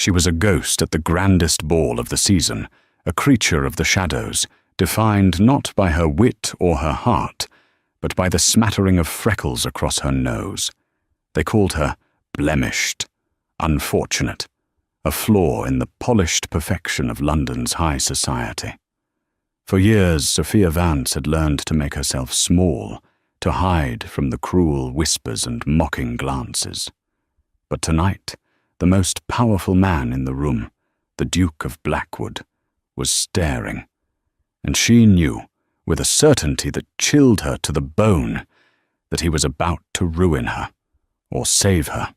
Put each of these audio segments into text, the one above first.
She was a ghost at the grandest ball of the season, a creature of the shadows, defined not by her wit or her heart, but by the smattering of freckles across her nose. They called her blemished, unfortunate, a flaw in the polished perfection of London's high society. For years, Sophia Vance had learned to make herself small, to hide from the cruel whispers and mocking glances. But tonight, the most powerful man in the room, the Duke of Blackwood, was staring, and she knew, with a certainty that chilled her to the bone, that he was about to ruin her, or save her.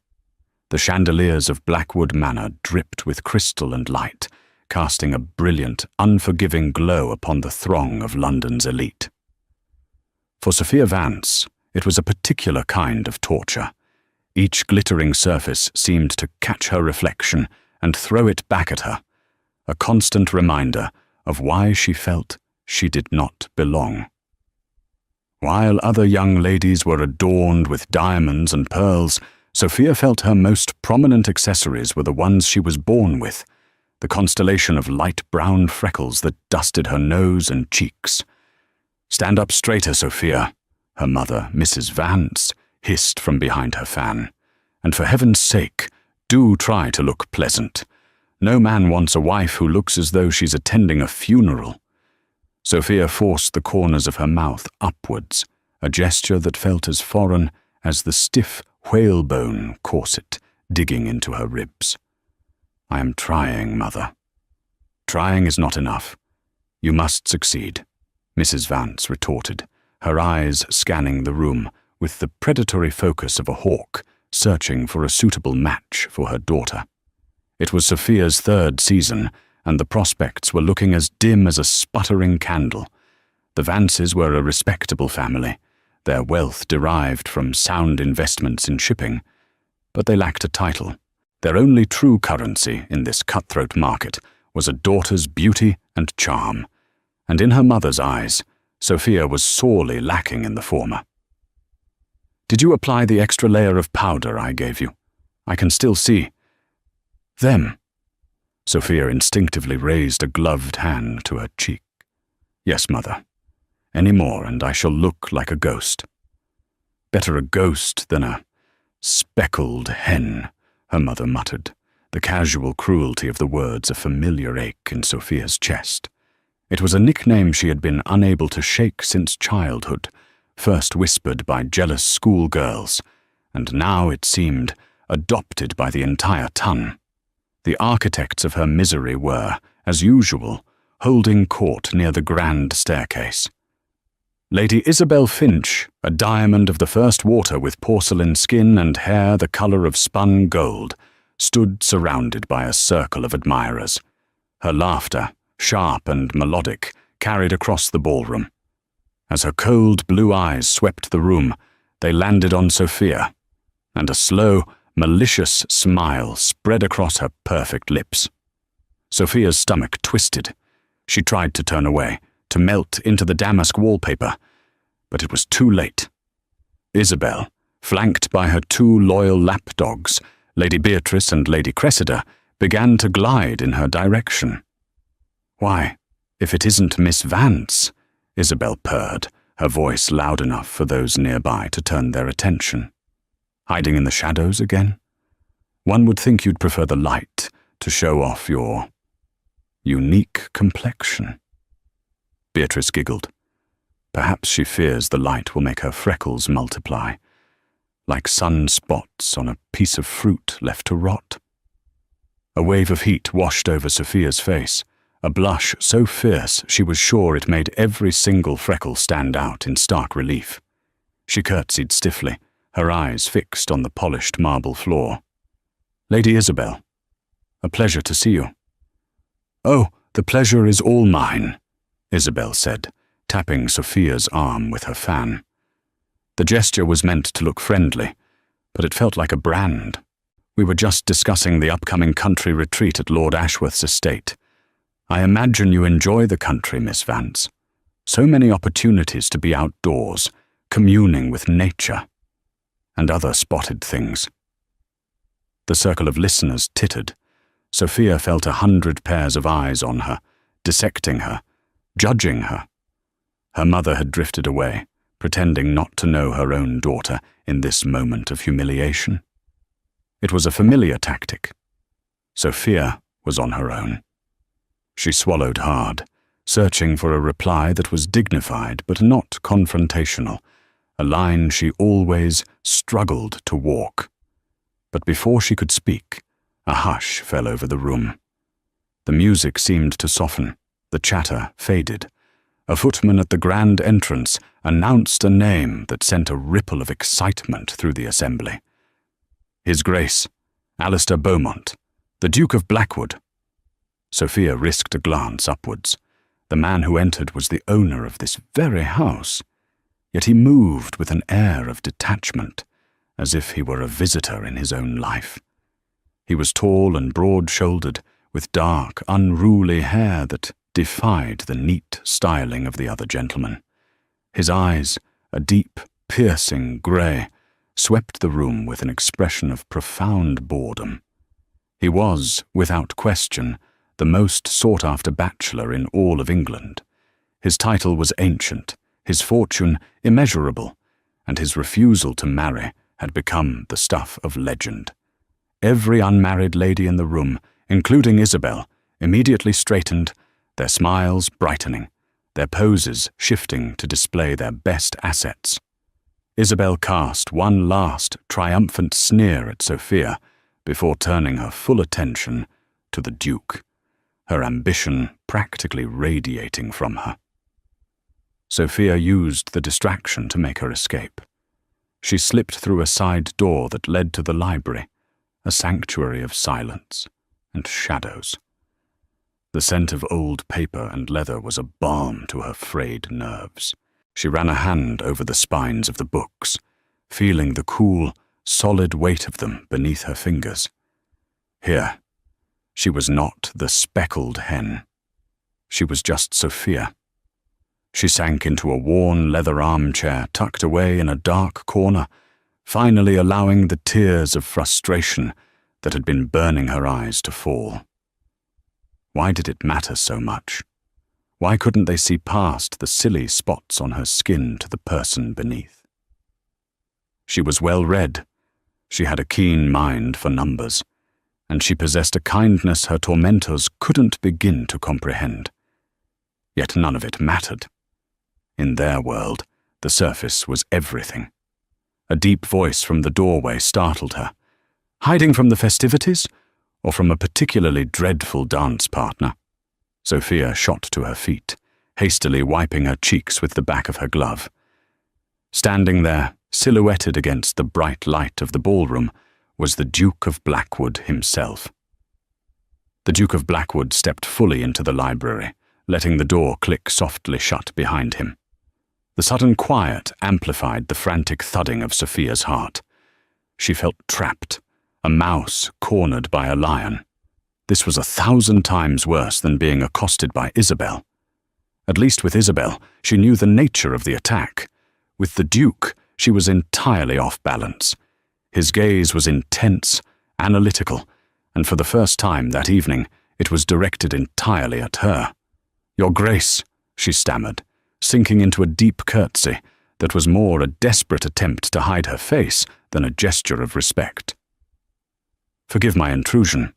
The chandeliers of Blackwood Manor dripped with crystal and light, casting a brilliant, unforgiving glow upon the throng of London's elite. For Sophia Vance, it was a particular kind of torture. Each glittering surface seemed to catch her reflection and throw it back at her, a constant reminder of why she felt she did not belong. While other young ladies were adorned with diamonds and pearls, Sophia felt her most prominent accessories were the ones she was born with, the constellation of light brown freckles that dusted her nose and cheeks. "Stand up straighter, Sophia," her mother, Mrs. Vance, hissed from behind her fan. "And for heaven's sake, do try to look pleasant. No man wants a wife who looks as though she's attending a funeral." Sophia forced the corners of her mouth upwards, a gesture that felt as foreign as the stiff whalebone corset digging into her ribs. "I am trying, Mother." "Trying is not enough. You must succeed," Mrs. Vance retorted, her eyes scanning the room with the predatory focus of a hawk searching for a suitable match for her daughter. It was Sophia's third season, and the prospects were looking as dim as a sputtering candle. The Vances were a respectable family, their wealth derived from sound investments in shipping, but they lacked a title. Their only true currency in this cutthroat market was a daughter's beauty and charm, and in her mother's eyes, Sophia was sorely lacking in the former. "Did you apply the extra layer of powder I gave you? I can still see." "Them." Sophia instinctively raised a gloved hand to her cheek. "Yes, Mother. Any more, and I shall look like a ghost." "Better a ghost than a speckled hen," her mother muttered, the casual cruelty of the words a familiar ache in Sophia's chest. It was a nickname she had been unable to shake since childhood, first whispered by jealous schoolgirls, and now, it seemed, adopted by the entire ton. The architects of her misery were, as usual, holding court near the grand staircase. Lady Isabel Finch, a diamond of the first water with porcelain skin and hair the colour of spun gold, stood surrounded by a circle of admirers. Her laughter, sharp and melodic, carried across the ballroom. As her cold blue eyes swept the room, they landed on Sophia, and a slow, malicious smile spread across her perfect lips. Sophia's stomach twisted. She tried to turn away, to melt into the damask wallpaper, but it was too late. Isabel, flanked by her two loyal lapdogs, Lady Beatrice and Lady Cressida, began to glide in her direction. "Why, if it isn't Miss Vance," Isabel purred, her voice loud enough for those nearby to turn their attention. "Hiding in the shadows again? One would think you'd prefer the light to show off your unique complexion." Beatrice giggled. Perhaps she fears the light will make her freckles multiply, like sunspots on a piece of fruit left to rot. A wave of heat washed over Sophia's face, a blush so fierce she was sure it made every single freckle stand out in stark relief. She curtsied stiffly, her eyes fixed on the polished marble floor. "Lady Isabel, a pleasure to see you." "Oh, the pleasure is all mine," Isabel said, tapping Sophia's arm with her fan. The gesture was meant to look friendly, but it felt like a brand. "We were just discussing the upcoming country retreat at Lord Ashworth's estate. I imagine you enjoy the country, Miss Vance. So many opportunities to be outdoors, communing with nature, and other spotted things." The circle of listeners tittered. Sophia felt 100 pairs of eyes on her, dissecting her, judging her. Her mother had drifted away, pretending not to know her own daughter in this moment of humiliation. It was a familiar tactic. Sophia was on her own. She swallowed hard, searching for a reply that was dignified but not confrontational, a line she always struggled to walk. But before she could speak, a hush fell over the room. The music seemed to soften, the chatter faded. A footman at the grand entrance announced a name that sent a ripple of excitement through the assembly. His Grace, Alistair Beaumont, the Duke of Blackwood. Sophia risked a glance upwards. The man who entered was the owner of this very house, yet he moved with an air of detachment, as if he were a visitor in his own life. He was tall and broad-shouldered, with dark, unruly hair that defied the neat styling of the other gentlemen. His eyes, a deep, piercing grey, swept the room with an expression of profound boredom. He was, without question, the most sought-after bachelor in all of England. His title was ancient, his fortune immeasurable, and his refusal to marry had become the stuff of legend. Every unmarried lady in the room, including Isabel, immediately straightened, their smiles brightening, their poses shifting to display their best assets. Isabel cast one last triumphant sneer at Sophia before turning her full attention to the Duke, her ambition practically radiating from her. Sophia used the distraction to make her escape. She slipped through a side door that led to the library, a sanctuary of silence and shadows. The scent of old paper and leather was a balm to her frayed nerves. She ran a hand over the spines of the books, feeling the cool, solid weight of them beneath her fingers. Here, she was not the speckled hen. She was just Sophia. She sank into a worn leather armchair tucked away in a dark corner, finally allowing the tears of frustration that had been burning her eyes to fall. Why did it matter so much? Why couldn't they see past the silly spots on her skin to the person beneath? She was well read. She had a keen mind for numbers, and she possessed a kindness her tormentors couldn't begin to comprehend. Yet none of it mattered. In their world, the surface was everything. A deep voice from the doorway startled her. Hiding from the festivities, or from a particularly dreadful dance partner? Sophia shot to her feet, hastily wiping her cheeks with the back of her glove. Standing there, silhouetted against the bright light of the ballroom, was the Duke of Blackwood himself. The Duke of Blackwood stepped fully into the library, letting the door click softly shut behind him. The sudden quiet amplified the frantic thudding of Sophia's heart. She felt trapped, a mouse cornered by a lion. This was 1,000 times worse than being accosted by Isabel. At least with Isabel, she knew the nature of the attack. With the Duke, she was entirely off balance. His gaze was intense, analytical, and for the first time that evening, it was directed entirely at her. "Your Grace," she stammered, sinking into a deep curtsy that was more a desperate attempt to hide her face than a gesture of respect. "Forgive my intrusion.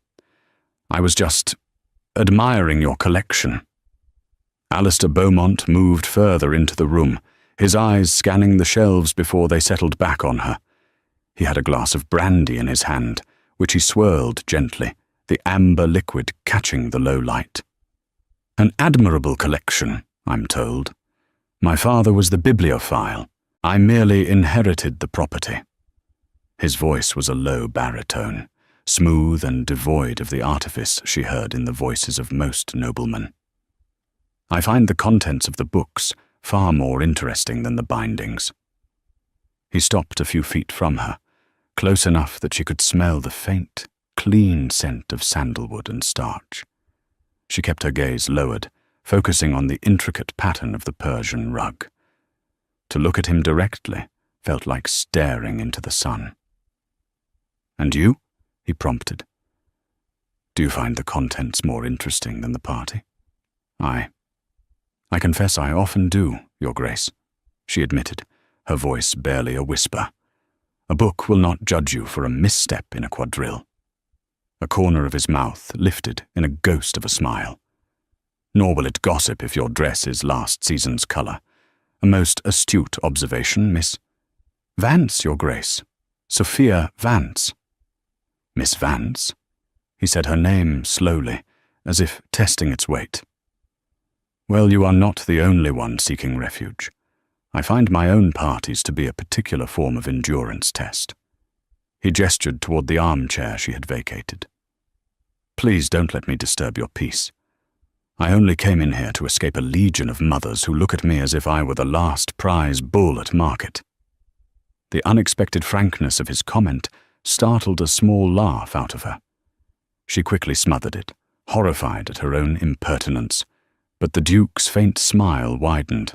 I was just admiring your collection." Alistair Beaumont moved further into the room, his eyes scanning the shelves before they settled back on her. He had a glass of brandy in his hand, which he swirled gently, the amber liquid catching the low light. "An admirable collection, I'm told. My father was the bibliophile. I merely inherited the property." His voice was a low baritone, smooth and devoid of the artifice she heard in the voices of most noblemen. "I find the contents of the books far more interesting than the bindings." He stopped a few feet from her, close enough that she could smell the faint, clean scent of sandalwood and starch. She kept her gaze lowered, focusing on the intricate pattern of the Persian rug. To look at him directly felt like staring into the sun. "And you?" he prompted. Do you find the contents more interesting than the party? I confess I often do, Your Grace, she admitted, her voice barely a whisper. A book will not judge you for a misstep in a quadrille. A corner of his mouth lifted in a ghost of a smile. Nor will it gossip if your dress is last season's colour. A most astute observation, Miss Vance, Your Grace. Sophia Vance. Miss Vance? He said her name slowly, as if testing its weight. Well, you are not the only one seeking refuge. I find my own parties to be a particular form of endurance test. He gestured toward the armchair she had vacated. Please don't let me disturb your peace. I only came in here to escape a legion of mothers who look at me as if I were the last prize bull at market. The unexpected frankness of his comment startled a small laugh out of her. She quickly smothered it, horrified at her own impertinence, but the Duke's faint smile widened.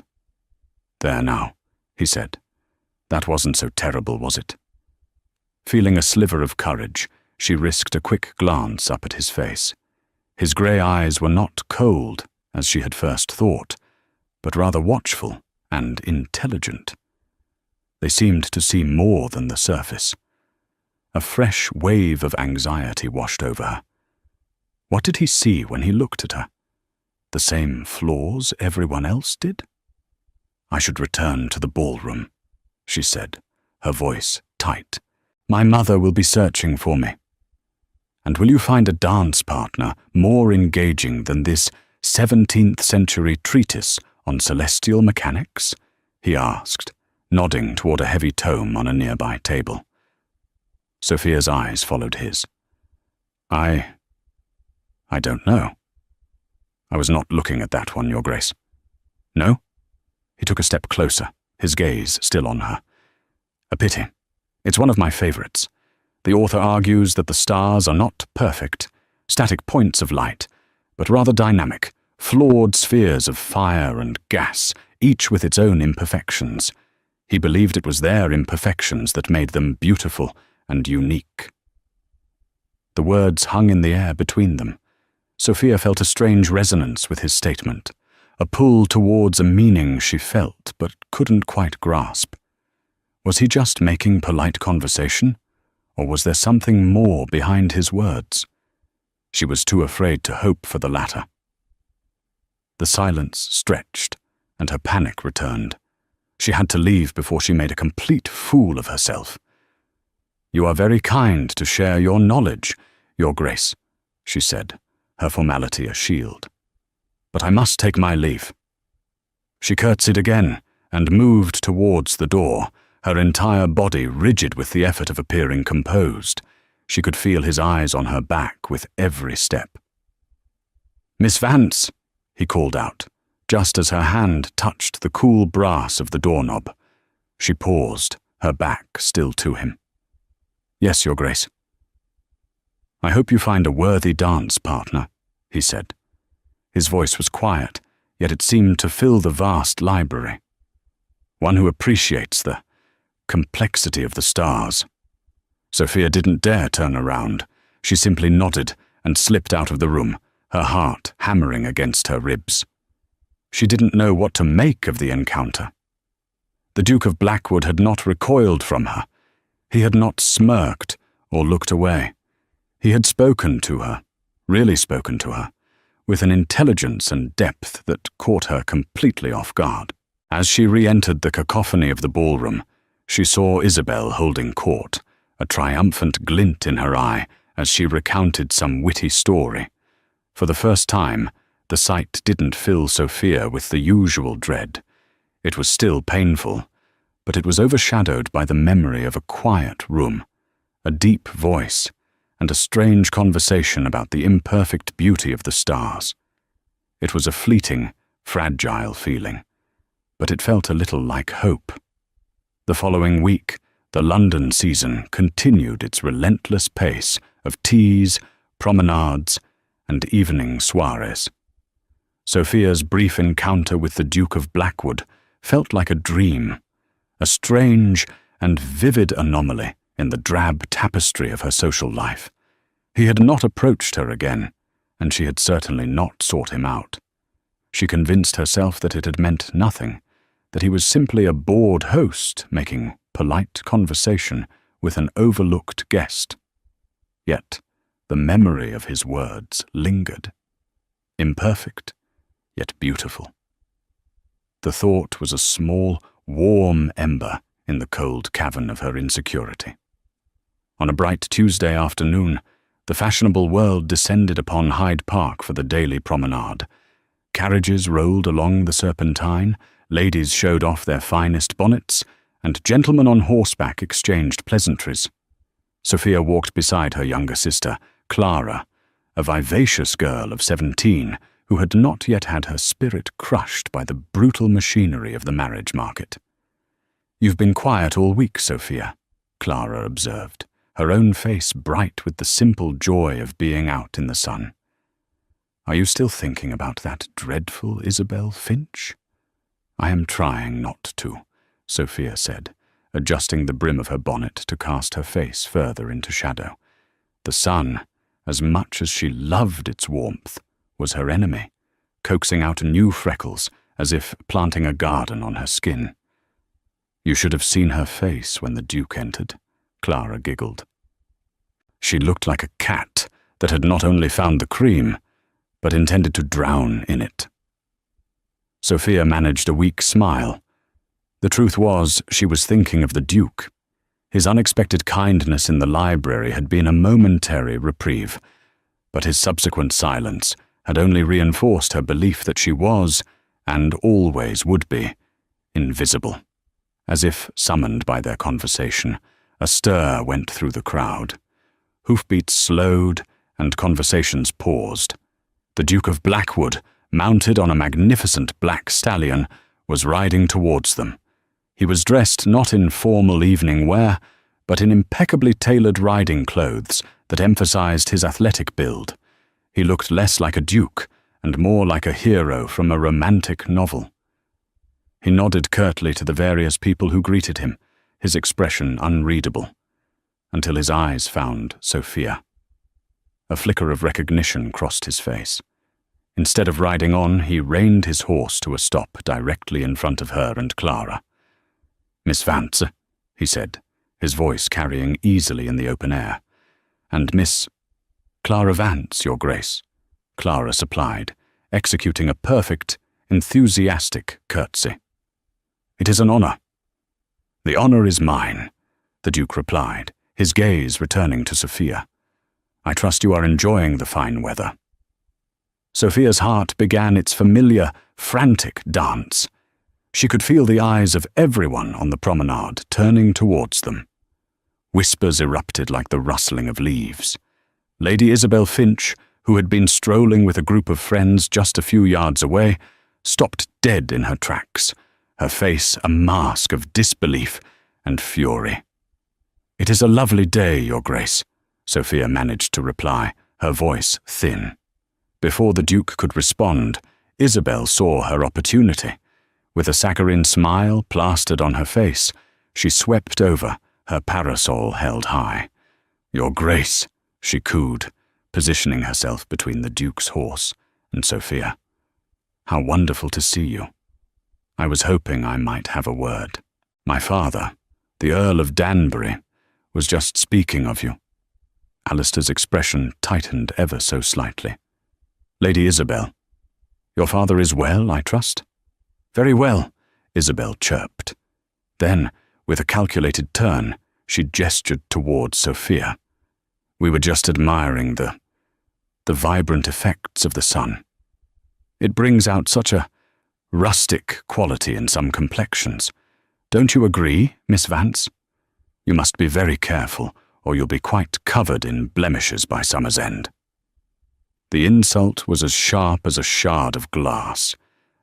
There now, he said. That wasn't so terrible, was it? Feeling a sliver of courage, she risked a quick glance up at his face. His grey eyes were not cold, as she had first thought, but rather watchful and intelligent. They seemed to see more than the surface. A fresh wave of anxiety washed over her. What did he see when he looked at her? The same flaws everyone else did? I should return to the ballroom, she said, her voice tight. My mother will be searching for me. And will you find a dance partner more engaging than this 17th century treatise on celestial mechanics? He asked, nodding toward a heavy tome on a nearby table. Sophia's eyes followed his. I don't know. I was not looking at that one, Your Grace. No? He took a step closer, his gaze still on her. A pity. It's one of my favorites. The author argues that the stars are not perfect, static points of light, but rather dynamic, flawed spheres of fire and gas, each with its own imperfections. He believed it was their imperfections that made them beautiful and unique. The words hung in the air between them. Sophia felt a strange resonance with his statement, a pull towards a meaning she felt but couldn't quite grasp. Was he just making polite conversation, or was there something more behind his words? She was too afraid to hope for the latter. The silence stretched, and her panic returned. She had to leave before she made a complete fool of herself. You are very kind to share your knowledge, Your Grace, she said, her formality a shield. But I must take my leave. She curtsied again and moved towards the door, her entire body rigid with the effort of appearing composed. She could feel his eyes on her back with every step. Miss Vance, he called out, just as her hand touched the cool brass of the doorknob. She paused, her back still to him. Yes, Your Grace. I hope you find a worthy dance partner, he said. His voice was quiet, yet it seemed to fill the vast library. One who appreciates the complexity of the stars. Sophia didn't dare turn around. She simply nodded and slipped out of the room, her heart hammering against her ribs. She didn't know what to make of the encounter. The Duke of Blackwood had not recoiled from her. He had not smirked or looked away. He had spoken to her, really spoken to her, with an intelligence and depth that caught her completely off guard. As she re-entered the cacophony of the ballroom, she saw Isabel holding court, a triumphant glint in her eye as she recounted some witty story. For the first time, the sight didn't fill Sophia with the usual dread. It was still painful, but it was overshadowed by the memory of a quiet room, a deep voice, and a strange conversation about the imperfect beauty of the stars. It was a fleeting, fragile feeling, but it felt a little like hope. The following week, the London season continued its relentless pace of teas, promenades, and evening soirees. Sophia's brief encounter with the Duke of Blackwood felt like a dream, a strange and vivid anomaly in the drab tapestry of her social life. He had not approached her again, and she had certainly not sought him out. She convinced herself that it had meant nothing, that he was simply a bored host making polite conversation with an overlooked guest. Yet the memory of his words lingered, imperfect, yet beautiful. The thought was a small, warm ember in the cold cavern of her insecurity. On a bright Tuesday afternoon, the fashionable world descended upon Hyde Park for the daily promenade. Carriages rolled along the Serpentine, ladies showed off their finest bonnets, and gentlemen on horseback exchanged pleasantries. Sophia walked beside her younger sister, Clara, a vivacious girl of 17, who had not yet had her spirit crushed by the brutal machinery of the marriage market. "You've been quiet all week, Sophia," Clara observed, her own face bright with the simple joy of being out in the sun. "Are you still thinking about that dreadful Isabel Finch?" "I am trying not to," Sophia said, adjusting the brim of her bonnet to cast her face further into shadow. The sun, as much as she loved its warmth, was her enemy, coaxing out new freckles as if planting a garden on her skin. "You should have seen her face when the Duke entered," Clara giggled. She looked like a cat that had not only found the cream, but intended to drown in it. Sophia managed a weak smile. The truth was, she was thinking of the Duke. His unexpected kindness in the library had been a momentary reprieve, but his subsequent silence had only reinforced her belief that she was, and always would be, invisible. As if summoned by their conversation, a stir went through the crowd. Hoofbeats slowed, and conversations paused. The Duke of Blackwood, mounted on a magnificent black stallion, was riding towards them. He was dressed not in formal evening wear, but in impeccably tailored riding clothes that emphasized his athletic build. He looked less like a duke and more like a hero from a romantic novel. He nodded curtly to the various people who greeted him, his expression unreadable, until his eyes found Sophia. A flicker of recognition crossed his face. Instead of riding on, he reined his horse to a stop directly in front of her and Clara. "Miss Vance," he said, his voice carrying easily in the open air. "And Miss—" "Clara Vance, Your Grace," Clara supplied, executing a perfect, enthusiastic curtsy. "It is an honor." "The honor is mine," the Duke replied, his gaze returning to Sophia. "I trust you are enjoying the fine weather." Sophia's heart began its familiar, frantic dance. She could feel the eyes of everyone on the promenade turning towards them. Whispers erupted like the rustling of leaves. Lady Isabel Finch, who had been strolling with a group of friends just a few yards away, stopped dead in her tracks, her face a mask of disbelief and fury. "It is a lovely day, Your Grace," Sophia managed to reply, her voice thin. Before the Duke could respond, Isabel saw her opportunity. With a saccharine smile plastered on her face, she swept over, her parasol held high. "Your Grace," she cooed, positioning herself between the Duke's horse and Sophia. "How wonderful to see you. I was hoping I might have a word. My father, the Earl of Danbury, was just speaking of you." Alistair's expression tightened ever so slightly. "Lady Isabel, your father is well, I trust?" "Very well," Isabel chirped. Then, with a calculated turn, she gestured towards Sophia. "We were just admiring the vibrant effects of the sun. It brings out such a rustic quality in some complexions. Don't you agree, Miss Vance? You must be very careful, or you'll be quite covered in blemishes by summer's end." The insult was as sharp as a shard of glass,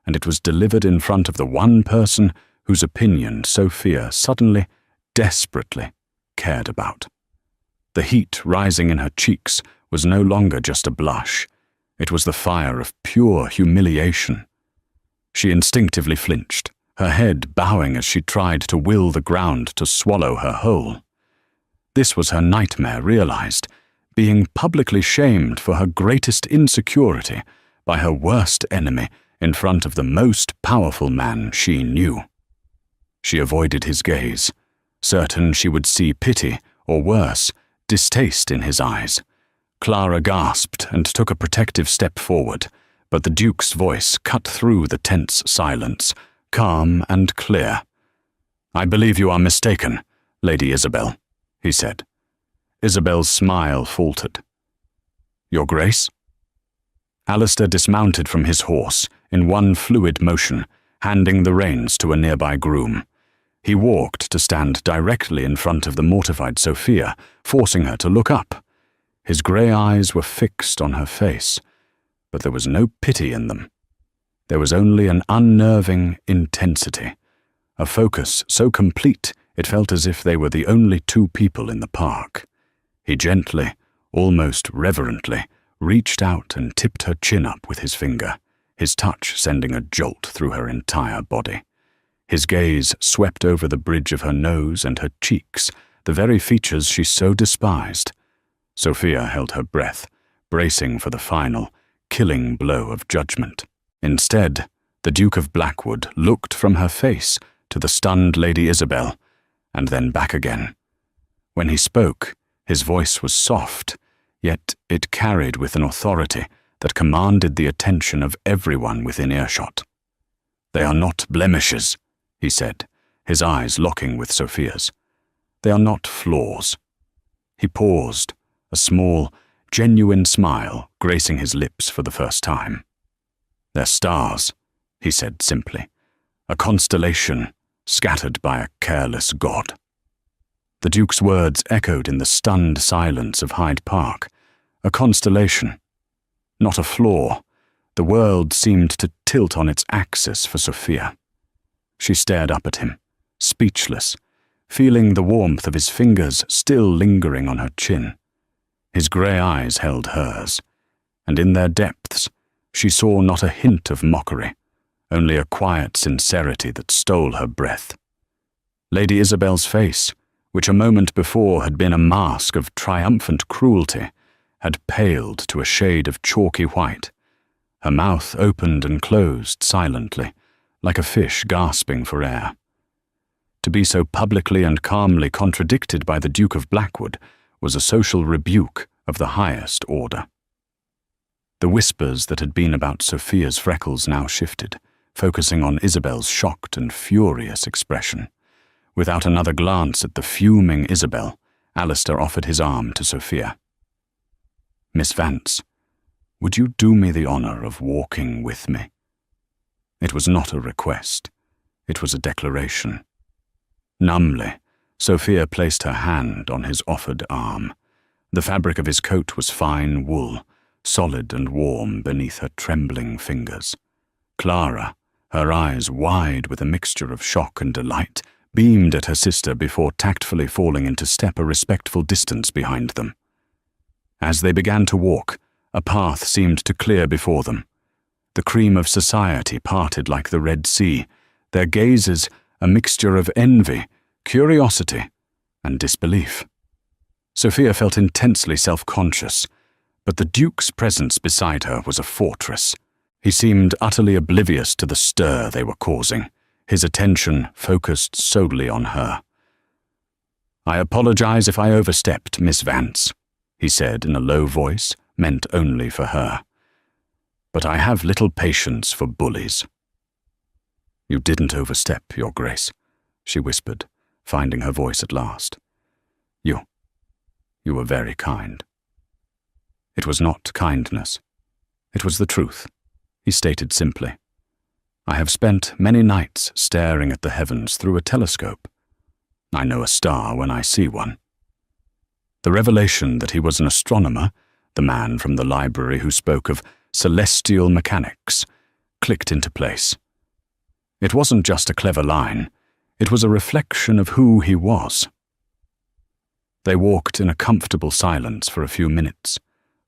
and it was delivered in front of the one person whose opinion Sophia suddenly, desperately cared about. The heat rising in her cheeks was no longer just a blush. It was the fire of pure humiliation. She instinctively flinched, her head bowing as she tried to will the ground to swallow her whole. This was her nightmare realized, being publicly shamed for her greatest insecurity by her worst enemy in front of the most powerful man she knew. She avoided his gaze, certain she would see pity, or worse, distaste in his eyes. Clara gasped and took a protective step forward, but the Duke's voice cut through the tense silence, calm and clear. "I believe you are mistaken, Lady Isabel," he said. Isabel's smile faltered. "Your Grace?" Alistair dismounted from his horse in one fluid motion, handing the reins to a nearby groom. He walked to stand directly in front of the mortified Sophia, forcing her to look up. His grey eyes were fixed on her face, but there was no pity in them. There was only an unnerving intensity, a focus so complete it felt as if they were the only two people in the park. He gently, almost reverently, reached out and tipped her chin up with his finger, his touch sending a jolt through her entire body. His gaze swept over the bridge of her nose and her cheeks, the very features she so despised. Sophia held her breath, bracing for the final, killing blow of judgment. Instead, the Duke of Blackwood looked from her face to the stunned Lady Isabel, and then back again. When he spoke, his voice was soft, yet it carried with an authority that commanded the attention of everyone within earshot. "They are not blemishes," he said, his eyes locking with Sophia's. "They are not flaws." He paused, a small, genuine smile gracing his lips for the first time. "They're stars," he said simply, "a constellation scattered by a careless god." The Duke's words echoed in the stunned silence of Hyde Park. A constellation, not a flaw. The world seemed to tilt on its axis for Sophia. She stared up at him, speechless, feeling the warmth of his fingers still lingering on her chin. His grey eyes held hers, and in their depths she saw not a hint of mockery, only a quiet sincerity that stole her breath. Lady Isabel's face, which a moment before had been a mask of triumphant cruelty, had paled to a shade of chalky white. Her mouth opened and closed silently, like a fish gasping for air. To be so publicly and calmly contradicted by the Duke of Blackwood was a social rebuke of the highest order. The whispers that had been about Sophia's freckles now shifted, focusing on Isabel's shocked and furious expression. Without another glance at the fuming Isabel, Alistair offered his arm to Sophia. "Miss Vance, would you do me the honour of walking with me?" It was not a request. It was a declaration. Numbly, Sophia placed her hand on his offered arm. The fabric of his coat was fine wool, solid and warm beneath her trembling fingers. Clara, her eyes wide with a mixture of shock and delight, beamed at her sister before tactfully falling into step a respectful distance behind them. As they began to walk, a path seemed to clear before them. The cream of society parted like the Red Sea, their gazes a mixture of envy, curiosity, and disbelief. Sophia felt intensely self-conscious, but the Duke's presence beside her was a fortress. He seemed utterly oblivious to the stir they were causing, his attention focused solely on her. "I apologize if I overstepped, Miss Vance," he said in a low voice meant only for her. "But I have little patience for bullies." "You didn't overstep, Your Grace," she whispered, finding her voice at last. You were very kind." It was not kindness. It was the truth, he stated simply. "I have spent many nights staring at the heavens through a telescope. I know a star when I see one." The revelation that he was an astronomer, the man from the library who spoke of celestial mechanics, clicked into place. It wasn't just a clever line, it was a reflection of who he was. They walked in a comfortable silence for a few minutes,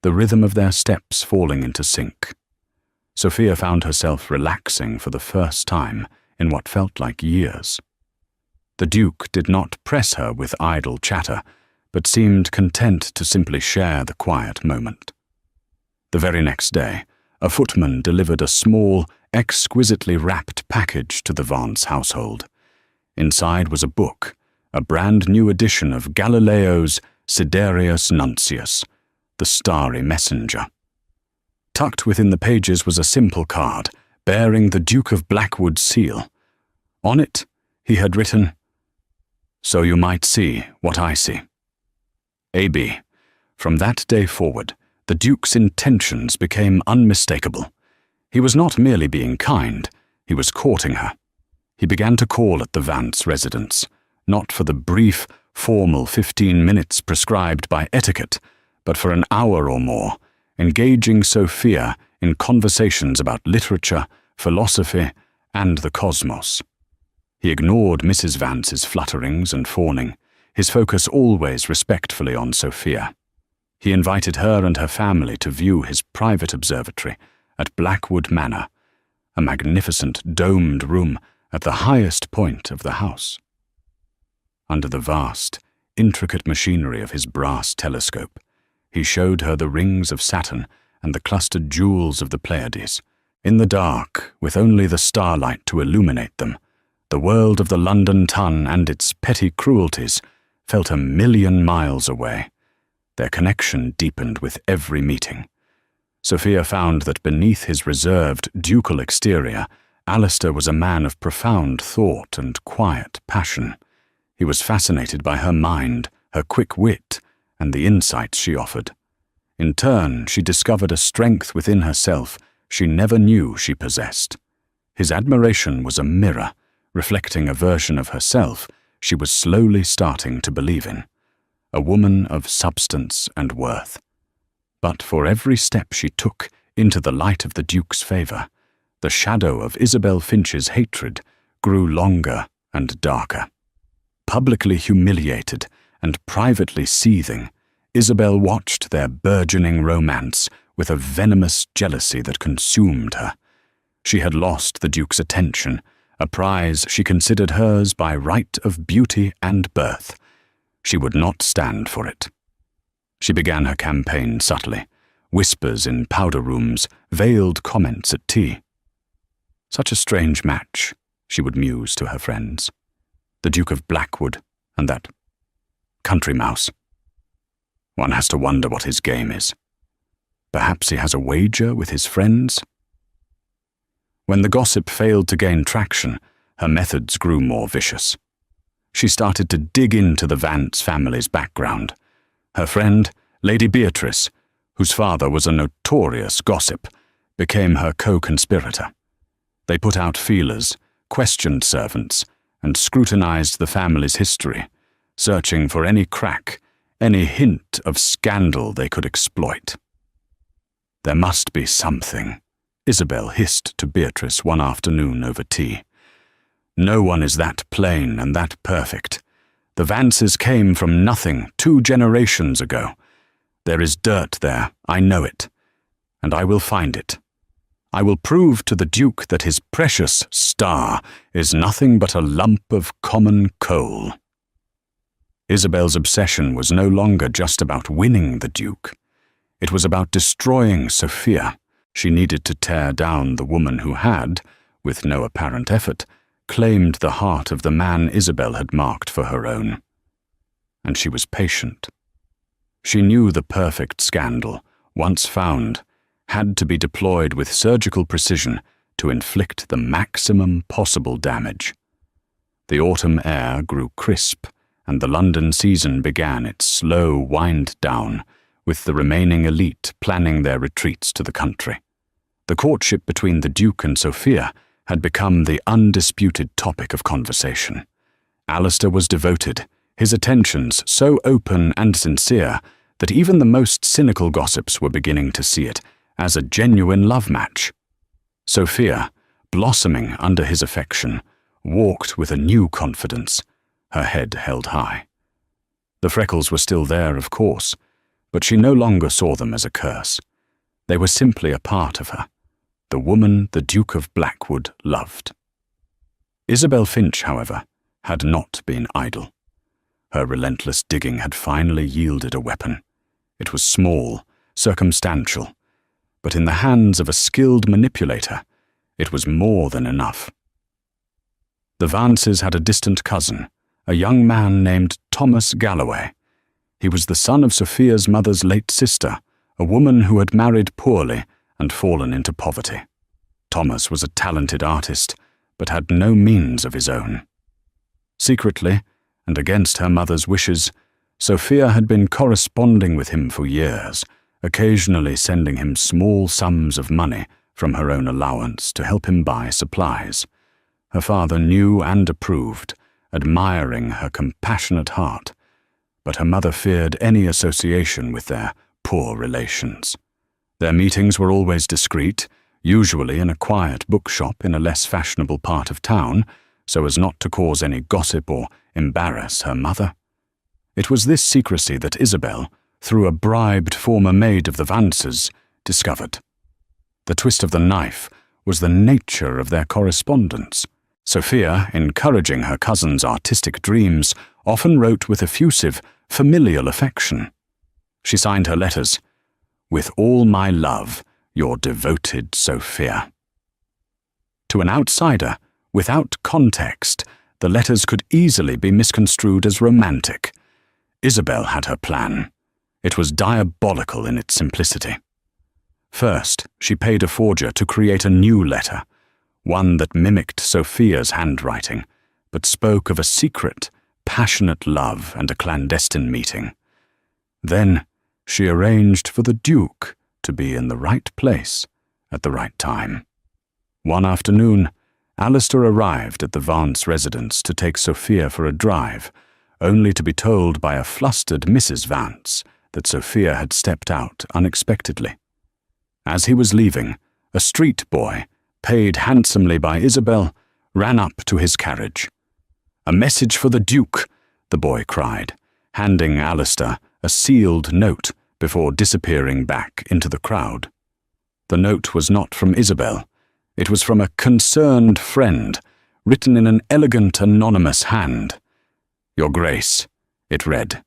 the rhythm of their steps falling into sync. Sophia found herself relaxing for the first time in what felt like years. The Duke did not press her with idle chatter, but seemed content to simply share the quiet moment. The very next day, a footman delivered a small, exquisitely wrapped package to the Vance household. Inside was a book, a brand-new edition of Galileo's Siderius Nuncius, the Starry Messenger. Tucked within the pages was a simple card bearing the Duke of Blackwood's seal. On it, he had written, "So you might see what I see." A.B. From that day forward, the Duke's intentions became unmistakable. He was not merely being kind, he was courting her. He began to call at the Vance residence, not for the brief, formal 15 minutes prescribed by etiquette, but for an hour or more, engaging Sophia in conversations about literature, philosophy, and the cosmos. He ignored Mrs. Vance's flutterings and fawning, his focus always respectfully on Sophia. He invited her and her family to view his private observatory at Blackwood Manor, a magnificent domed room at the highest point of the house. Under the vast, intricate machinery of his brass telescope, he showed her the rings of Saturn and the clustered jewels of the Pleiades. In the dark, with only the starlight to illuminate them, the world of the London Tun and its petty cruelties felt 1,000,000 miles away. Their connection deepened with every meeting. Sophia found that beneath his reserved, ducal exterior, Alistair was a man of profound thought and quiet passion. He was fascinated by her mind, her quick wit, and the insights she offered. In turn, she discovered a strength within herself she never knew she possessed. His admiration was a mirror, reflecting a version of herself she was slowly starting to believe in, a woman of substance and worth. But for every step she took into the light of the Duke's favour, the shadow of Isabel Finch's hatred grew longer and darker. Publicly humiliated and privately seething, Isabel watched their burgeoning romance with a venomous jealousy that consumed her. She had lost the Duke's attention, a prize she considered hers by right of beauty and birth. She would not stand for it. She began her campaign subtly, whispers in powder rooms, veiled comments at tea. Such a strange match, she would muse to her friends. The Duke of Blackwood and that country mouse. One has to wonder what his game is. Perhaps he has a wager with his friends? When the gossip failed to gain traction, her methods grew more vicious. She started to dig into the Vance family's background. Her friend, Lady Beatrice, whose father was a notorious gossip, became her co-conspirator. They put out feelers, questioned servants, and scrutinized the family's history, searching for any crack, any hint of scandal they could exploit. "There must be something," Isabel hissed to Beatrice one afternoon over tea. "No one is that plain and that perfect. The Vances came from nothing 2 generations ago. There is dirt there, I know it, and I will find it. I will prove to the Duke that his precious star is nothing but a lump of common coal." Isabel's obsession was no longer just about winning the Duke. It was about destroying Sophia. She needed to tear down the woman who had, with no apparent effort, claimed the heart of the man Isabel had marked for her own. And she was patient. She knew the perfect scandal, once found, had to be deployed with surgical precision to inflict the maximum possible damage. The autumn air grew crisp, and the London season began its slow wind-down, with the remaining elite planning their retreats to the country. The courtship between the Duke and Sophia had become the undisputed topic of conversation. Alistair was devoted, his attentions so open and sincere that even the most cynical gossips were beginning to see it as a genuine love match. Sophia, blossoming under his affection, walked with a new confidence, her head held high. The freckles were still there, of course, but she no longer saw them as a curse. They were simply a part of her, the woman the Duke of Blackwood loved. Isabel Finch, however, had not been idle. Her relentless digging had finally yielded a weapon. It was small, circumstantial, but in the hands of a skilled manipulator, it was more than enough. The Vances had a distant cousin, a young man named Thomas Galloway. He was the son of Sophia's mother's late sister, a woman who had married poorly and fallen into poverty. Thomas was a talented artist, but had no means of his own. Secretly, and against her mother's wishes, Sophia had been corresponding with him for years, occasionally sending him small sums of money from her own allowance to help him buy supplies. Her father knew and approved, admiring her compassionate heart, but her mother feared any association with their poor relations. Their meetings were always discreet, usually in a quiet bookshop in a less fashionable part of town, so as not to cause any gossip or embarrass her mother. It was this secrecy that Isabel, through a bribed former maid of the Vances, discovered. The twist of the knife was the nature of their correspondence. Sophia, encouraging her cousin's artistic dreams, often wrote with effusive, familial affection. She signed her letters, "With all my love, your devoted Sophia." To an outsider, without context, the letters could easily be misconstrued as romantic. Isabel had her plan. It was diabolical in its simplicity. First, she paid a forger to create a new letter, one that mimicked Sophia's handwriting, but spoke of a secret, passionate love and a clandestine meeting. Then, she arranged for the Duke to be in the right place at the right time. One afternoon, Alistair arrived at the Vance residence to take Sophia for a drive, only to be told by a flustered Mrs. Vance that Sophia had stepped out unexpectedly. As he was leaving, a street boy, paid handsomely by Isabel, ran up to his carriage. "A message for the Duke," the boy cried, handing Alistair a sealed note before disappearing back into the crowd. The note was not from Isabel. It was from a concerned friend, written in an elegant, anonymous hand. "Your Grace," it read,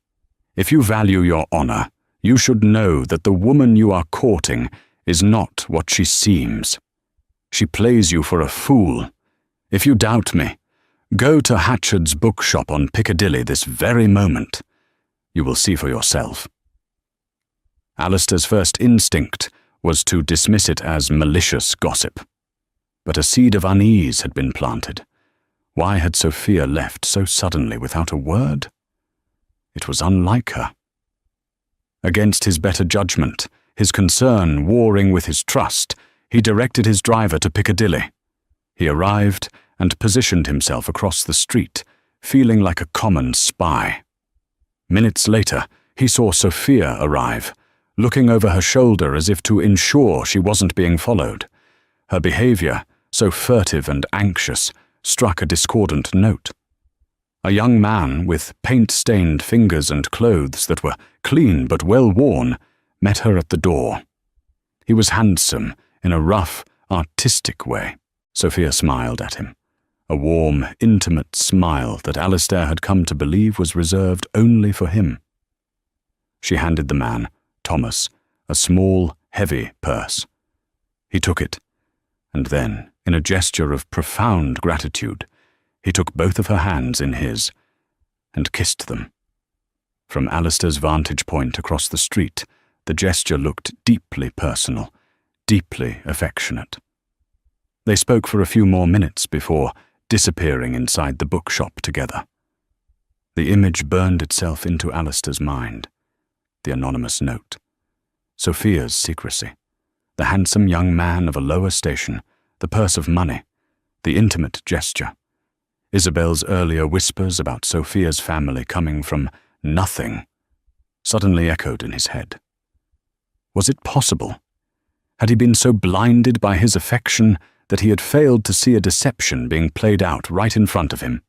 "if you value your honor, you should know that the woman you are courting is not what she seems. She plays you for a fool. If you doubt me, go to Hatchard's bookshop on Piccadilly this very moment. You will see for yourself." Alistair's first instinct was to dismiss it as malicious gossip. But a seed of unease had been planted. Why had Sophia left so suddenly without a word? It was unlike her. Against his better judgment, his concern warring with his trust, he directed his driver to Piccadilly. He arrived and positioned himself across the street, feeling like a common spy. Minutes later, he saw Sophia arrive, looking over her shoulder as if to ensure she wasn't being followed. Her behavior, so furtive and anxious, struck a discordant note. A young man with paint-stained fingers and clothes that were clean but well-worn met her at the door. He was handsome in a rough, artistic way. Sophia smiled at him, a warm, intimate smile that Alistair had come to believe was reserved only for him. She handed the man, Thomas, a small, heavy purse. He took it, and then, in a gesture of profound gratitude, he took both of her hands in his and kissed them. From Alistair's vantage point across the street, the gesture looked deeply personal, deeply affectionate. They spoke for a few more minutes before disappearing inside the bookshop together. The image burned itself into Alistair's mind. The anonymous note, Sophia's secrecy, the handsome young man of a lower station, the purse of money, the intimate gesture, Isabel's earlier whispers about Sophia's family coming from nothing, suddenly echoed in his head. Was it possible? Had he been so blinded by his affection that he had failed to see a deception being played out right in front of him?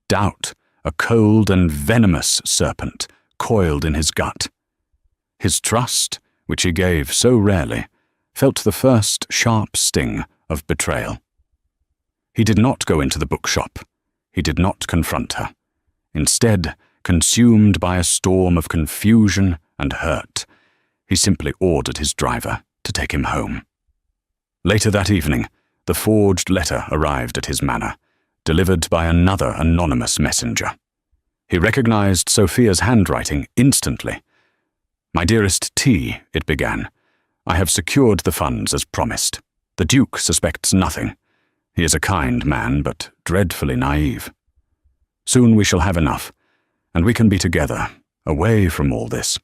Doubt, a cold and venomous serpent, coiled in his gut. His trust, which he gave so rarely, felt the first sharp sting of betrayal. He did not go into the bookshop. He did not confront her. Instead, consumed by a storm of confusion and hurt, he simply ordered his driver to take him home. Later that evening, the forged letter arrived at his manor, delivered by another anonymous messenger. He recognized Sophia's handwriting instantly. "My dearest T," it began, "I have secured the funds as promised. The Duke suspects nothing. He is a kind man, but dreadfully naive. Soon we shall have enough, and we can be together, away from all this.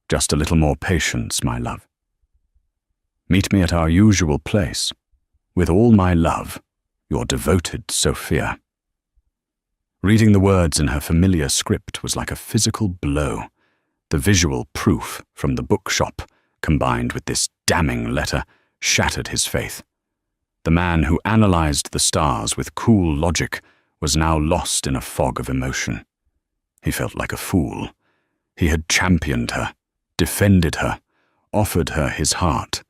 Just a little more patience, my love. Meet me at our usual place. With all my love, your devoted Sophia." Reading the words in her familiar script was like a physical blow. The visual proof from the bookshop, combined with this damning letter, shattered his faith. The man who analyzed the stars with cool logic was now lost in a fog of emotion. He felt like a fool. He had championed her, defended her, offered her his heart,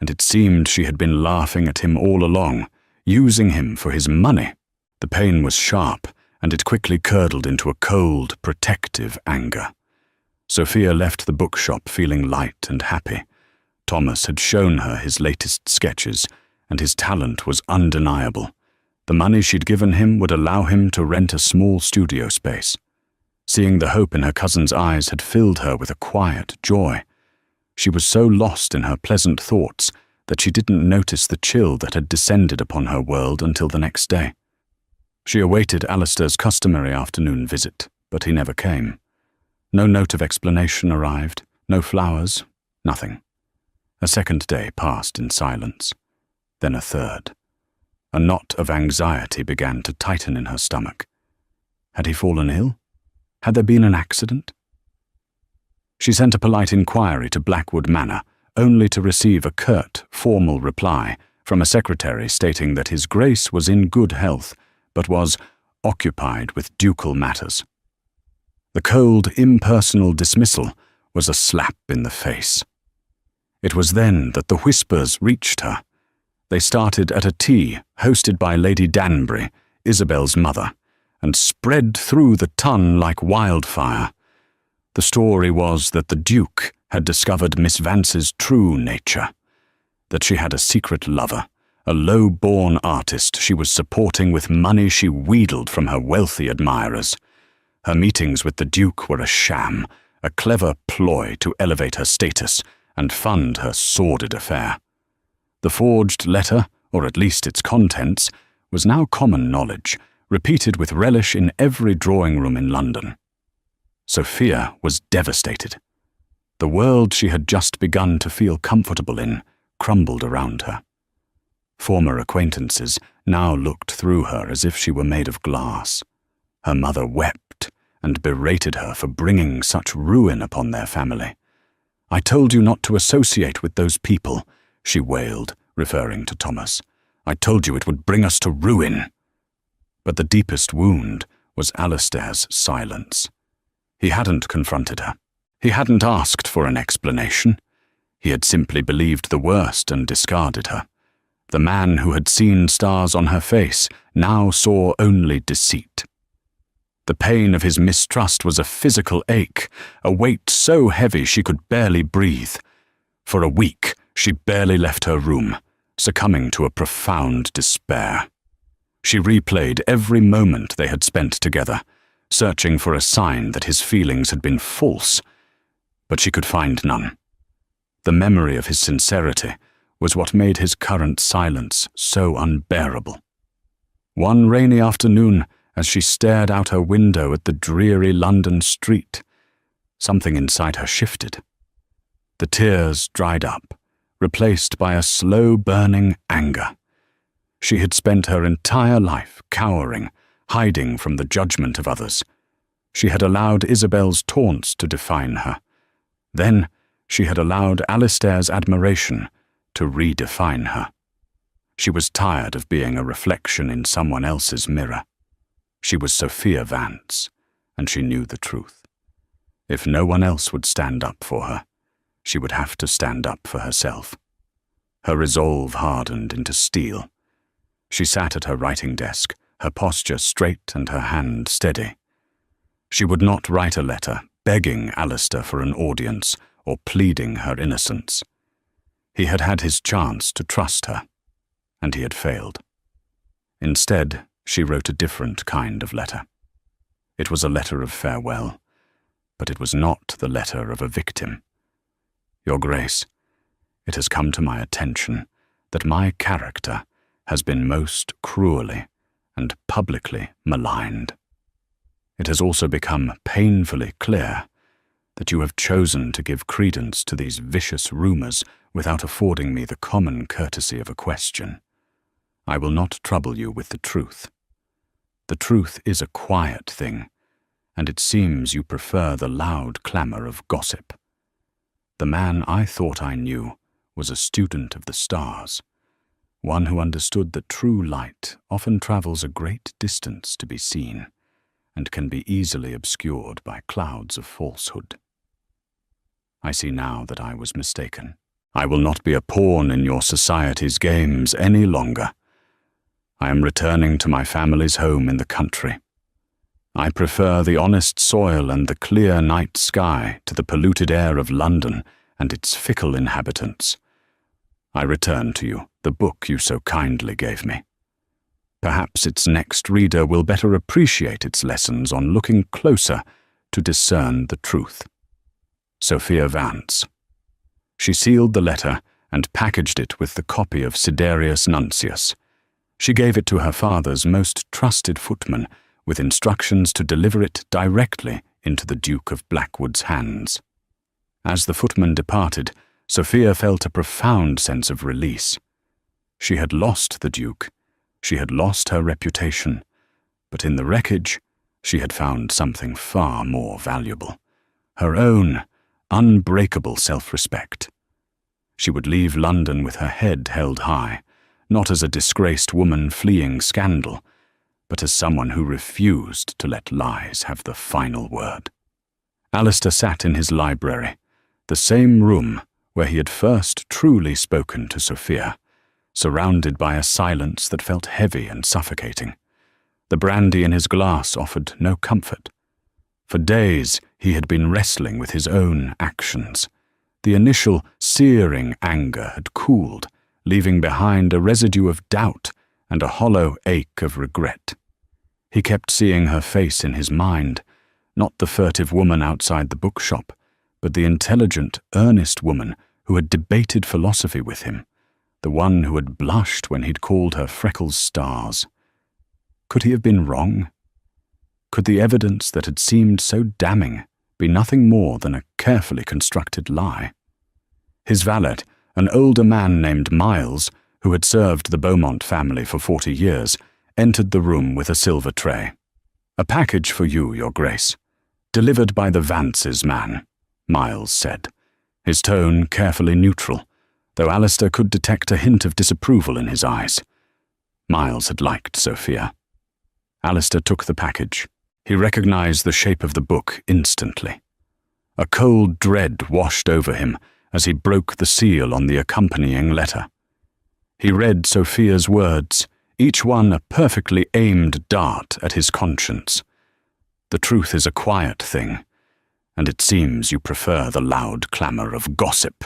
and it seemed she had been laughing at him all along, using him for his money. The pain was sharp, and it quickly curdled into a cold, protective anger. Sophia left the bookshop feeling light and happy. Thomas had shown her his latest sketches, and his talent was undeniable. The money she'd given him would allow him to rent a small studio space. Seeing the hope in her cousin's eyes had filled her with a quiet joy. She was so lost in her pleasant thoughts that she didn't notice the chill that had descended upon her world until the next day. She awaited Alistair's customary afternoon visit, but he never came. No note of explanation arrived, no flowers, nothing. A second day passed in silence, then a third. A knot of anxiety began to tighten in her stomach. Had he fallen ill? Had there been an accident? She sent a polite inquiry to Blackwood Manor, only to receive a curt, formal reply from a secretary stating that His Grace was in good health, but was occupied with ducal matters. The cold, impersonal dismissal was a slap in the face. It was then that the whispers reached her. They started at a tea hosted by Lady Danbury, Isabel's mother, and spread through the ton like wildfire. The story was that the Duke had discovered Miss Vance's true nature, that she had a secret lover, a low-born artist she was supporting with money she wheedled from her wealthy admirers. Her meetings with the Duke were a sham, a clever ploy to elevate her status and fund her sordid affair. The forged letter, or at least its contents, was now common knowledge, repeated with relish in every drawing-room in London. Sophia was devastated. The world she had just begun to feel comfortable in crumbled around her. Former acquaintances now looked through her as if she were made of glass. Her mother wept and berated her for bringing such ruin upon their family. "I told you not to associate with those people," she wailed, referring to Thomas. "I told you it would bring us to ruin." But the deepest wound was Alistair's silence. He hadn't confronted her. He hadn't asked for an explanation. He had simply believed the worst and discarded her. The man who had seen stars on her face now saw only deceit. The pain of his mistrust was a physical ache, a weight so heavy she could barely breathe. For a week, she barely left her room, succumbing to a profound despair. She replayed every moment they had spent together, searching for a sign that his feelings had been false, but she could find none. The memory of his sincerity was what made his current silence so unbearable. One rainy afternoon, as she stared out her window at the dreary London street, something inside her shifted. The tears dried up, replaced by a slow-burning anger. She had spent her entire life cowering, hiding from the judgment of others. She had allowed Isabel's taunts to define her. Then she had allowed Alistair's admiration to redefine her. She was tired of being a reflection in someone else's mirror. She was Sophia Vance, and she knew the truth. If no one else would stand up for her, she would have to stand up for herself. Her resolve hardened into steel. She sat at her writing desk, her posture straight and her hand steady. She would not write a letter begging Alistair for an audience or pleading her innocence. He had had his chance to trust her, and he had failed. Instead, she wrote a different kind of letter. It was a letter of farewell, but it was not the letter of a victim. Your Grace, it has come to my attention that my character has been most cruelly and publicly maligned. It has also become painfully clear that you have chosen to give credence to these vicious rumors without affording me the common courtesy of a question. I will not trouble you with the truth. The truth is a quiet thing, and it seems you prefer the loud clamor of gossip. The man I thought I knew was a student of the stars, one who understood that true light often travels a great distance to be seen, and can be easily obscured by clouds of falsehood. I see now that I was mistaken. I will not be a pawn in your society's games any longer. I am returning to my family's home in the country. I prefer the honest soil and the clear night sky to the polluted air of London and its fickle inhabitants. I return to you the book you so kindly gave me. Perhaps its next reader will better appreciate its lessons on looking closer to discern the truth. Sophia Vance. She sealed the letter and packaged it with the copy of Siderius Nuncius. She gave it to her father's most trusted footman, with instructions to deliver it directly into the Duke of Blackwood's hands. As the footman departed, Sophia felt a profound sense of release. She had lost the Duke, she had lost her reputation, but in the wreckage she had found something far more valuable: her own unbreakable self-respect. She would leave London with her head held high, not as a disgraced woman fleeing scandal, but as someone who refused to let lies have the final word. Alistair sat in his library, the same room where he had first truly spoken to Sophia, surrounded by a silence that felt heavy and suffocating. The brandy in his glass offered no comfort. For days he had been wrestling with his own actions. The initial searing anger had cooled, leaving behind a residue of doubt and a hollow ache of regret. He kept seeing her face in his mind, not the furtive woman outside the bookshop, but the intelligent, earnest woman who had debated philosophy with him, the one who had blushed when he'd called her Freckles stars. Could he have been wrong? Could the evidence that had seemed so damning be nothing more than a carefully constructed lie? His valet, an older man named Miles, who had served the Beaumont family for 40 years, entered the room with a silver tray. "A package for you, Your Grace. Delivered by the Vance's man," Miles said, his tone carefully neutral, though Alistair could detect a hint of disapproval in his eyes. Miles had liked Sophia. Alistair took the package. He recognized the shape of the book instantly. A cold dread washed over him as he broke the seal on the accompanying letter. He read Sophia's words, each one a perfectly aimed dart at his conscience. "The truth is a quiet thing, and it seems you prefer the loud clamor of gossip."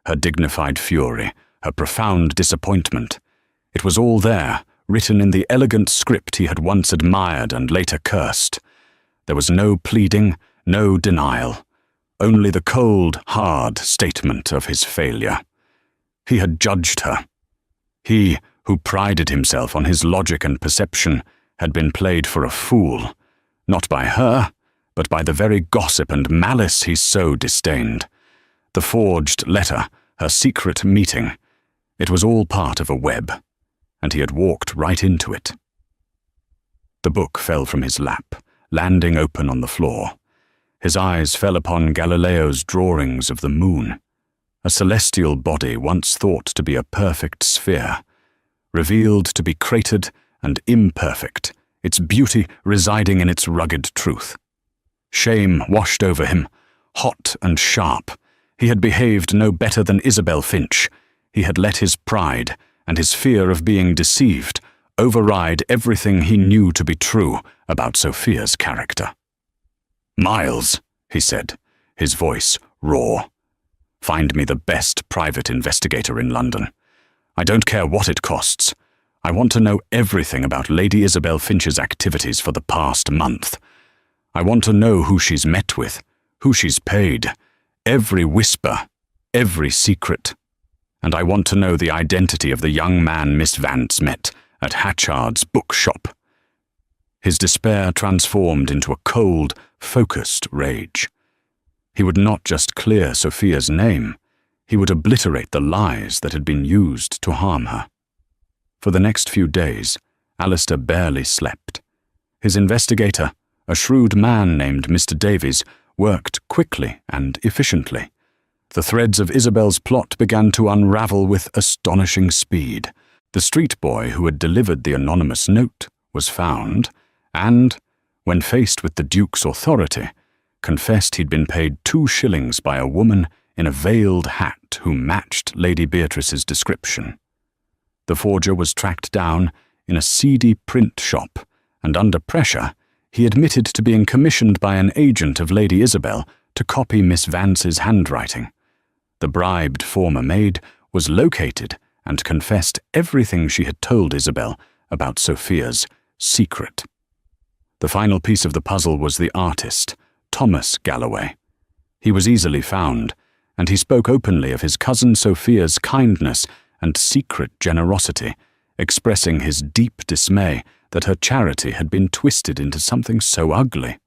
Her dignified fury, her profound disappointment. It was all there, written in the elegant script he had once admired and later cursed. There was no pleading, no denial, only the cold, hard statement of his failure. He had judged her. He, who prided himself on his logic and perception, had been played for a fool, not by her, but by the very gossip and malice he so disdained. The forged letter, her secret meeting, it was all part of a web, and he had walked right into it. The book fell from his lap, landing open on the floor. His eyes fell upon Galileo's drawings of the moon, a celestial body once thought to be a perfect sphere, revealed to be cratered and imperfect, its beauty residing in its rugged truth. Shame washed over him, hot and sharp. He had behaved no better than Isabel Finch. He had let his pride and his fear of being deceived override everything he knew to be true about Sophia's character. "Miles," he said, his voice raw. "Find me the best private investigator in London. I don't care what it costs. I want to know everything about Lady Isabel Finch's activities for the past month. I want to know who she's met with, who she's paid, every whisper, every secret. And I want to know the identity of the young man Miss Vance met at Hatchard's bookshop." His despair transformed into a cold, focused rage. He would not just clear Sophia's name, he would obliterate the lies that had been used to harm her. For the next few days, Alistair barely slept. His investigator, a shrewd man named Mr. Davies, worked quickly and efficiently. The threads of Isabel's plot began to unravel with astonishing speed. The street boy who had delivered the anonymous note was found, and, when faced with the Duke's authority, confessed he'd been paid 2 shillings by a woman in a veiled hat who matched Lady Beatrice's description. The forger was tracked down in a seedy print shop, and under pressure, he admitted to being commissioned by an agent of Lady Isabel to copy Miss Vance's handwriting. The bribed former maid was located and confessed everything she had told Isabel about Sophia's secret. The final piece of the puzzle was the artist, Thomas Galloway. He was easily found, and he spoke openly of his cousin Sophia's kindness and secret generosity, expressing his deep dismay that her charity had been twisted into something so ugly.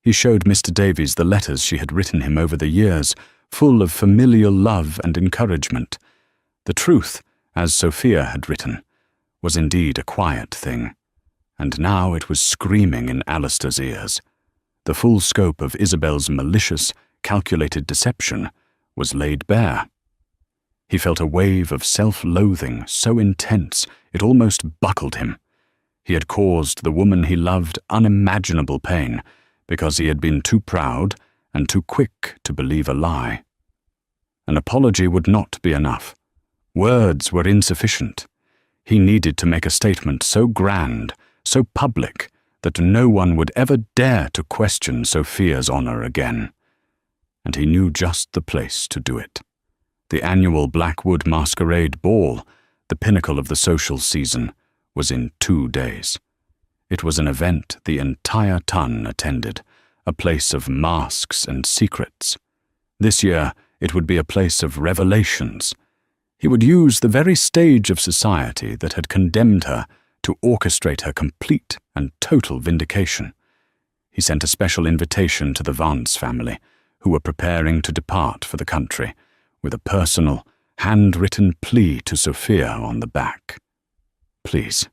He showed Mr. Davies the letters she had written him over the years, full of familial love and encouragement. The truth, as Sophia had written, was indeed a quiet thing, and now it was screaming in Alistair's ears. The full scope of Isabel's malicious, calculated deception was laid bare. He felt a wave of self-loathing so intense it almost buckled him. He had caused the woman he loved unimaginable pain because he had been too proud and too quick to believe a lie. An apology would not be enough. Words were insufficient. He needed to make a statement so grand, so public, that no one would ever dare to question Sophia's honor again. And he knew just the place to do it. The annual Blackwood Masquerade Ball, the pinnacle of the social season, was in 2 days. It was an event the entire ton attended, a place of masks and secrets. This year, it would be a place of revelations. He would use the very stage of society that had condemned her to orchestrate her complete and total vindication. He sent a special invitation to the Vance family, who were preparing to depart for the country, with a personal, handwritten plea to Sophia on the back. "Please,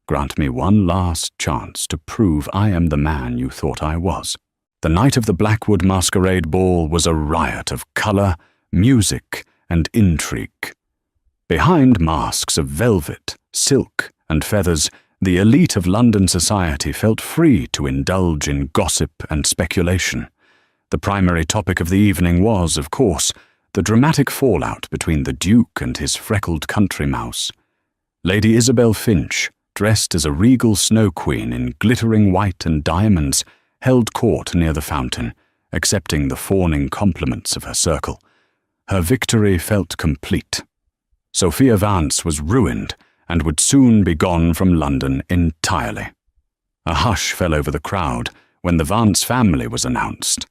grant me one last chance to prove I am the man you thought I was." The night of the Blackwood Masquerade Ball was a riot of colour, music, and intrigue. Behind masks of velvet, silk, and feathers, the elite of London society felt free to indulge in gossip and speculation. The primary topic of the evening was, of course, the dramatic fallout between the Duke and his freckled country mouse. Lady Isabel Finch, dressed as a regal snow queen in glittering white and diamonds, held court near the fountain, accepting the fawning compliments of her circle. Her victory felt complete. Sophia Vance was ruined and would soon be gone from London entirely. A hush fell over the crowd when the Vance family was announced.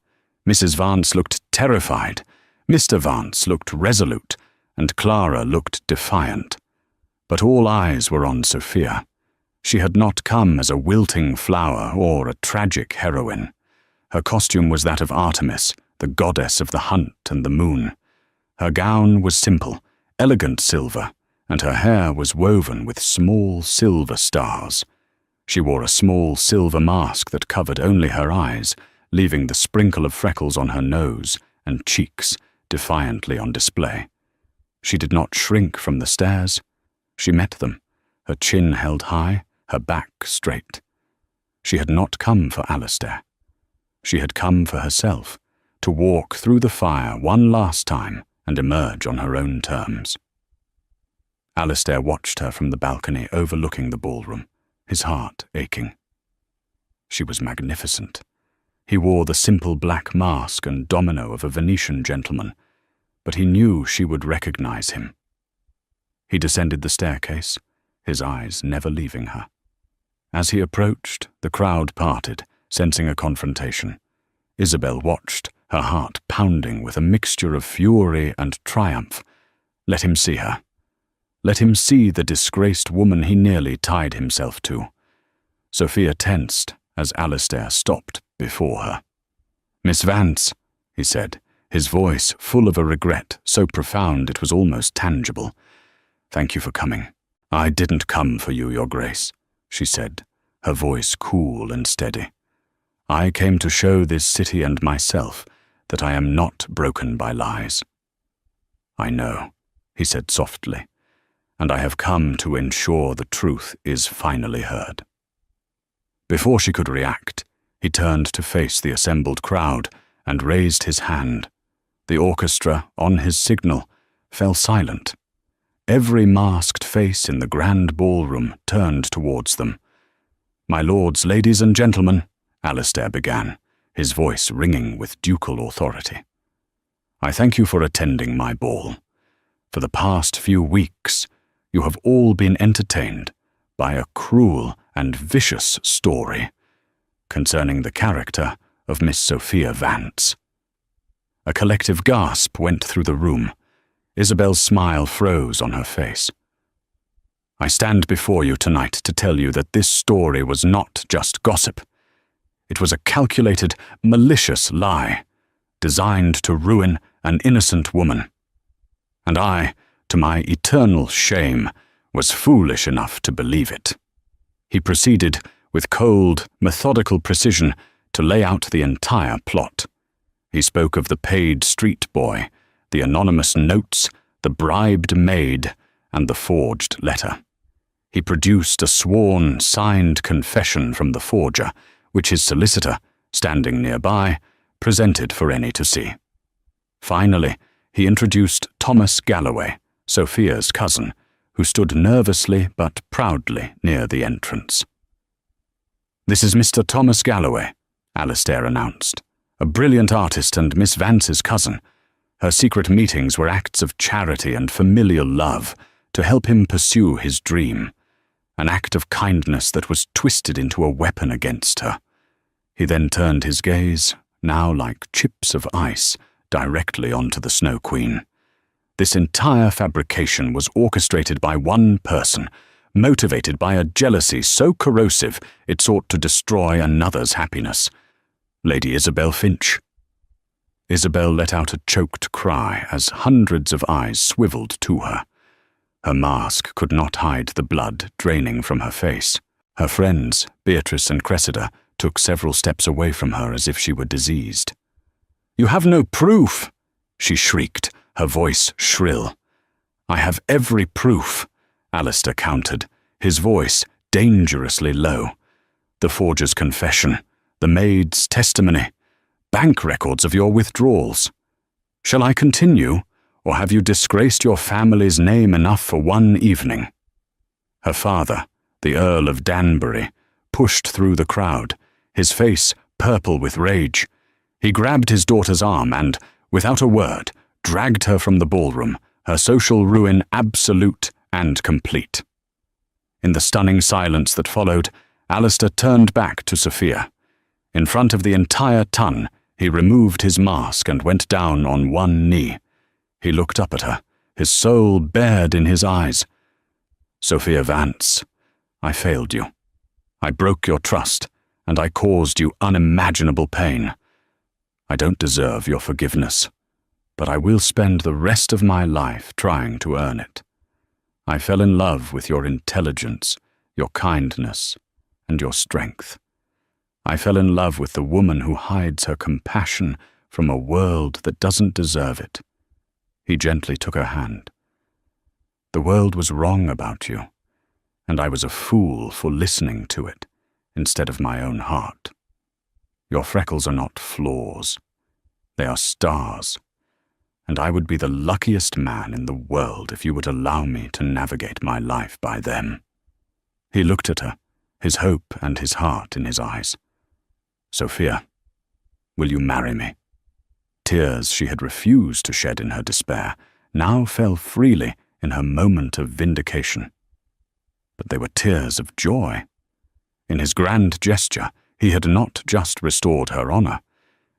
Mrs. Vance looked terrified, Mr. Vance looked resolute, and Clara looked defiant. But all eyes were on Sophia. She had not come as a wilting flower or a tragic heroine. Her costume was that of Artemis, the goddess of the hunt and the moon. Her gown was simple, elegant silver, and her hair was woven with small silver stars. She wore a small silver mask that covered only her eyes, leaving the sprinkle of freckles on her nose and cheeks defiantly on display. She did not shrink from the stares. She met them, her chin held high, her back straight. She had not come for Alistair. She had come for herself, to walk through the fire one last time and emerge on her own terms. Alistair watched her from the balcony overlooking the ballroom, his heart aching. She was magnificent. He wore the simple black mask and domino of a Venetian gentleman, but he knew she would recognize him. He descended the staircase, his eyes never leaving her. As he approached, the crowd parted, sensing a confrontation. Isabel watched, her heart pounding with a mixture of fury and triumph. Let him see her. Let him see the disgraced woman he nearly tied himself to. Sophia tensed as Alistair stopped before her. "Miss Vance," he said, his voice full of a regret so profound it was almost tangible. "Thank you for coming." "I didn't come for you, Your Grace," she said, her voice cool and steady. "I came to show this city and myself that I am not broken by lies." "I know," he said softly, "and I have come to ensure the truth is finally heard." Before she could react, he turned to face the assembled crowd and raised his hand. The orchestra, on his signal, fell silent. Every masked face in the grand ballroom turned towards them. "My lords, ladies and gentlemen," Alistair began, his voice ringing with ducal authority. "I thank you for attending my ball. For the past few weeks, you have all been entertained by a cruel and vicious story concerning the character of Miss Sophia Vance." A collective gasp went through the room. Isabel's smile froze on her face. "I stand before you tonight to tell you that this story was not just gossip. It was a calculated, malicious lie, designed to ruin an innocent woman. And I, to my eternal shame, was foolish enough to believe it." He proceeded, with cold, methodical precision, to lay out the entire plot. He spoke of the paid street boy, the anonymous notes, the bribed maid, and the forged letter. He produced a sworn, signed confession from the forger, which his solicitor, standing nearby, presented for any to see. Finally, he introduced Thomas Galloway, Sophia's cousin, who stood nervously but proudly near the entrance. "This is Mr. Thomas Galloway," Alistair announced, "a brilliant artist and Miss Vance's cousin. Her secret meetings were acts of charity and familial love to help him pursue his dream, an act of kindness that was twisted into a weapon against her." He then turned his gaze, now like chips of ice, directly onto the Snow Queen. This entire fabrication was orchestrated by one person, motivated by a jealousy so corrosive it sought to destroy another's happiness. Lady Isabel Finch. Isabel let out a choked cry as hundreds of eyes swiveled to her. Her mask could not hide the blood draining from her face. Her friends, Beatrice and Cressida, took several steps away from her as if she were diseased. "You have no proof!" she shrieked, her voice shrill. "I have every proof," Alistair countered, his voice dangerously low. "The forger's confession, the maid's testimony, bank records of your withdrawals. Shall I continue, or have you disgraced your family's name enough for one evening?" Her father, the Earl of Danbury, pushed through the crowd, his face purple with rage. He grabbed his daughter's arm and, without a word, dragged her from the ballroom, her social ruin absolute and complete. In the stunning silence that followed, Alistair turned back to Sophia. In front of the entire ton, he removed his mask and went down on one knee. He looked up at her, his soul bared in his eyes. "Sophia Vance, I failed you. I broke your trust, and I caused you unimaginable pain. I don't deserve your forgiveness, but I will spend the rest of my life trying to earn it. I fell in love with your intelligence, your kindness, and your strength. I fell in love with the woman who hides her compassion from a world that doesn't deserve it." He gently took her hand. "The world was wrong about you, and I was a fool for listening to it instead of my own heart. Your freckles are not flaws. They are stars, and I would be the luckiest man in the world if you would allow me to navigate my life by them." He looked at her, his hope and his heart in his eyes. "Sophia, Will you marry me?" Tears she had refused to shed in her despair now fell freely in her moment of vindication. But they were tears of joy. In his grand gesture, he had not just restored her honor.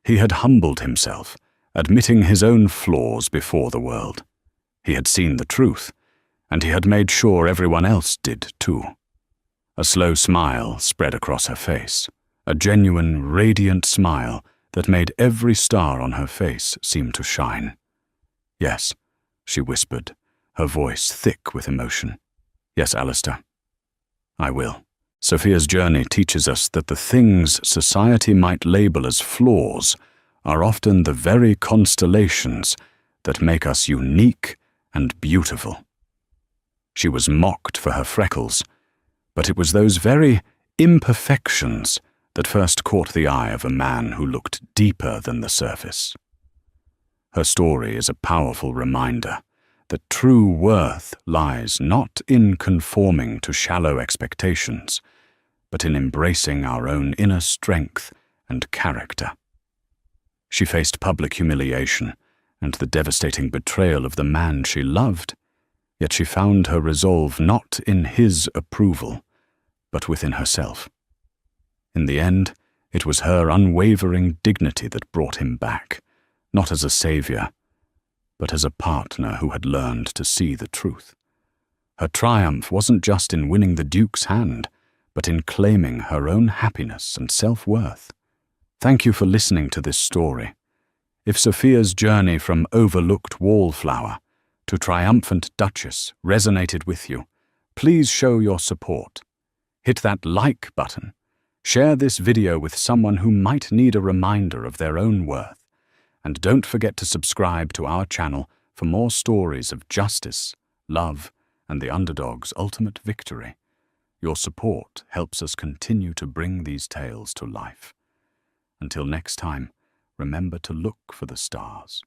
He had humbled himself, admitting his own flaws before the world. He had seen the truth, and he had made sure everyone else did too. A slow smile spread across her face, a genuine, radiant smile that made every star on her face seem to shine. "Yes," she whispered, her voice thick with emotion. "Yes, Alistair, I will." Sophia's journey teaches us that the things society might label as flaws are often the very constellations that make us unique and beautiful. She was mocked for her freckles, but it was those very imperfections that first caught the eye of a man who looked deeper than the surface. Her story is a powerful reminder that true worth lies not in conforming to shallow expectations, but in embracing our own inner strength and character. She faced public humiliation and the devastating betrayal of the man she loved, yet she found her resolve not in his approval, but within herself. In the end, it was her unwavering dignity that brought him back, not as a savior, but as a partner who had learned to see the truth. Her triumph wasn't just in winning the Duke's hand, but in claiming her own happiness and self-worth. Thank you for listening to this story. If Sophia's journey from overlooked wallflower to triumphant Duchess resonated with you, please show your support. Hit that like button. Share this video with someone who might need a reminder of their own worth. And don't forget to subscribe to our channel for more stories of justice, love, and the underdog's ultimate victory. Your support helps us continue to bring these tales to life. Until next time, remember to look for the stars.